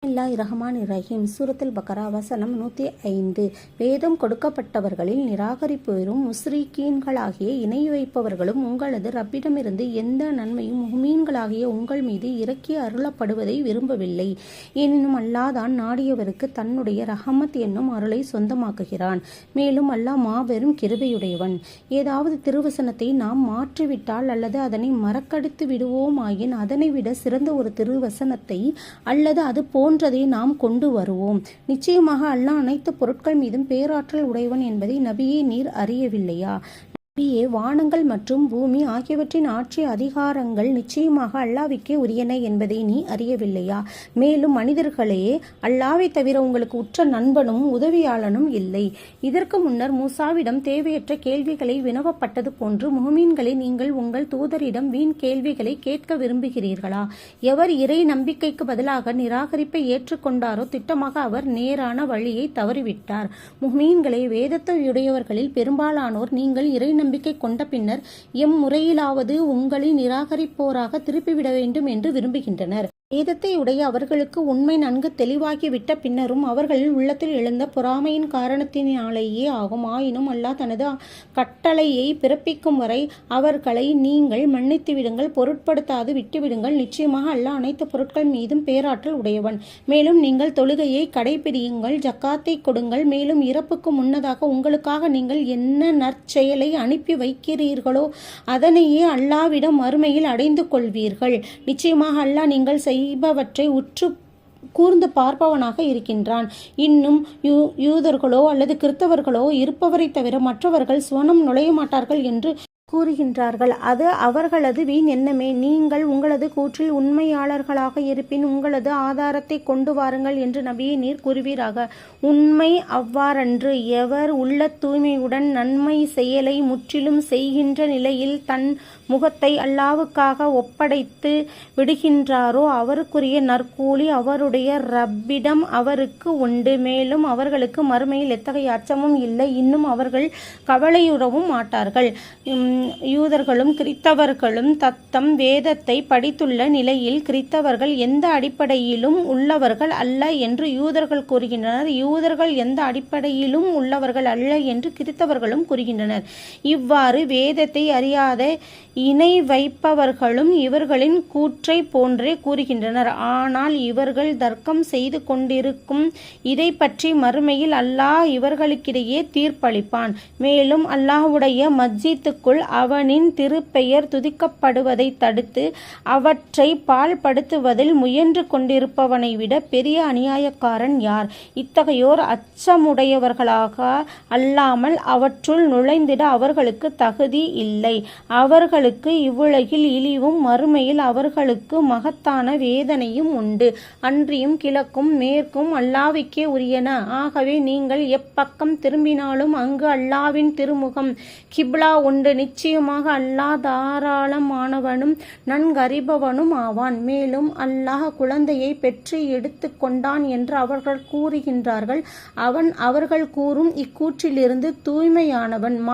பிஸ்மில்லாஹிர்ரஹ்மானிர்ரஹீம். சூரத்துல் பக்கரா வசனம் 105. வேதம் கொடுக்கப்பட்டவர்களில் நிராகரிப்பவரும் முஸ்ரிக்கீன்களாகிய இணை வைப்பவர்களும் உங்களது ரப்பிடமிருந்து எந்த நன்மையும் முஃமின்களாகிய உங்கள் மீது இறக்கி அருளப்படுவதை விரும்பவில்லை. எனினும் அல்லாஹ் தான் நாடியவருக்கு தன்னுடைய ரஹமத் என்னும் அருளை சொந்தமாக்குகிறான். மேலும் அல்லாஹ் மாபெரும் கிருபையுடையவன். ஏதாவது திருவசனத்தை நாம் மாற்றிவிட்டால் அல்லது அதனை மறக்கடித்து விடுவோமாயின் அதனை விட சிறந்த ஒரு திருவசனத்தை அல்லது அது போன்றதை நாம் கொண்டு வருவோம். நிச்சயமாக அல்லாஹ் அனைத்து பொருட்கள் மீதும் பேராற்றல் உடையவன் என்பதை நபியே நீர் அறியவில்லையா? நபியே, வானங்கள் மற்றும் பூமி ஆகியவற்றின் ஆட்சி அதிகாரங்கள் நிச்சயமாக அல்லாஹ்வுக்கே உரியன என்பதை நீ அறியவில்லையா? மேலும் மனிதர்களே, அல்லாஹ்வை தவிர உங்களுக்கு உற்ற நண்பனும் உதவியாளனும் இல்லை. இதற்கு முன்னர் மூசாவிடம் தேவையற்ற கேள்விகளை வினவப்பட்டது போன்று முஹ்மின்களே, நீங்கள் உங்கள் தூதரிடம் வீண் கேள்விகளை கேட்க விரும்புகிறீர்களா? எவர் இறை நம்பிக்கைக்கு பதிலாக நிராகரிப்பை ஏற்றுக்கொண்டாரோ திட்டமாக அவர் நேரான வழியை தவறிவிட்டார். முஹ்மின்களே, வேதத்தையுடையவர்களில் பெரும்பாலானோர் நீங்கள் இறை நம்பிக்கை கொண்ட பின்னர் எம்முறையிலாவது உங்களை நிராகரிப்போராக திருப்பிவிட வேண்டும் என்று விரும்புகின்றனர். வேதத்தை உடைய அவர்களுக்கு உண்மை நன்கு தெளிவாகிவிட்ட பின்னரும் அவர்களின் உள்ளத்தில் எழுந்த பொறாமையின் காரணத்தினாலேயே ஆகும். ஆயினும் அல்லாஹ் தனது கட்டளையை பிறப்பிக்கும் வரை அவர்களை நீங்கள் மன்னித்து விடுங்கள், பொருட்படுத்தாது விட்டுவிடுங்கள். நிச்சயமாக அல்லாஹ் அனைத்து பொருட்கள் மீதும் பேராற்றல் உடையவன். மேலும் நீங்கள் தொழுகையை கடைபிடியுங்கள், ஜக்காத்தை கொடுங்கள். மேலும் இறப்புக்கு முன்னதாக உங்களுக்காக நீங்கள் என்ன நற்செயலை அனுப்பி வைக்கிறீர்களோ அதனையே அல்லாஹ்விடம் மறுமையில் அடைந்து கொள்வீர்கள். நிச்சயமாக அல்லாஹ் நீங்கள் செய்பவற்றை உற்று கூர்ந்து பார்ப்பவனாக இருக்கின்றான். இன்னும் யூதர்களோ அல்லது கிறிஸ்தவர்களோ இருப்பவரை தவிர மற்றவர்கள் சுவனம் நுழைய மாட்டார்கள் என்று கூறுகின்றார்கள். அது அவர்களது வீண் எண்ணமே. நீங்கள் உங்களது கூற்றில் உண்மையாளர்களாக இருப்பின் உங்களது ஆதாரத்தை கொண்டு வாருங்கள் என்று நபியை நீர் கூறுவீராக. உண்மை அவ்வாறன்று. எவர் உள்ள தூய்மையுடன் நன்மை செயலை முற்றிலும் செய்கின்ற நிலையில் தன் முகத்தை அல்லாஹ்வுக்காக ஒப்படைத்து விடுகின்றாரோ அவருக்குரிய நற்கூலி அவருடைய ரப்பிடம் அவருக்கு உண்டு. மேலும் அவர்களுக்கு மறுமையில் எத்தகைய அச்சமும் இல்லை. இன்னும் அவர்கள் கவலையுறவும் மாட்டார்கள். யூதர்களும் கிறிஸ்தவர்களும் தத்தம் வேதத்தை படித்துள்ள நிலையில் கிறிஸ்தவர்கள் எந்த அடிப்படையிலும் உள்ளவர்கள் அல்ல என்று யூதர்கள் கூறுகின்றனர். யூதர்கள் எந்த அடிப்படையிலும் உள்ளவர்கள் அல்ல என்று கிறிஸ்தவர்களும் கூறுகின்றனர். இவ்வாறு வேதத்தை அறியாத இணை வைப்பவர்களும் இவர்களின் கூற்றை போன்றே கூறுகின்றனர். ஆனால் இவர்கள் தர்க்கம் செய்து கொண்டிருக்கும் இதை பற்றி மறுமையில் அல்லாஹ் இவர்களுக்கிடையே தீர்ப்பளிப்பான். மேலும் அல்லாஹ்வுடைய மஸ்ஜித்துக்குள் அவனின் திருப்பெயர் துதிக்கப்படுவதை தடுத்து அவற்றை பாழ்படுத்துவதில் முயன்று கொண்டிருப்பவனை விட பெரிய அநியாயக்காரன் யார்? இத்தகையோர் அச்சமுடையவர்களாக அல்லாமல் அவற்றுள் நுழைந்திட அவர்களுக்கு தகுதி இல்லை. அவர்களுக்கு இவ்வுலகில் இழிவும் மறுமையில் அவர்களுக்கு மகத்தான வேதனையும் உண்டு. அன்றியும் கிழக்கும் மேற்கும் அல்லாஹ்வுக்கே உரியன. ஆகவே நீங்கள் எப்பக்கம் திரும்பினாலும் அங்கு அல்லாஹ்வின் திருமுகம் கிப்லா உண்டு. நிச்சயமாக அல்லாஹ் தாராளமானவனும் நன்கறிபவனும் ஆவான். மேலும் அல்லாஹ் குழந்தையை பெற்று எடுத்து கொண்டான் என்று அவர்கள் கூறுகின்றார்கள். அவன் அவர்கள் கூறும் இக்கூற்றிலிருந்து தூய்மையானவன்.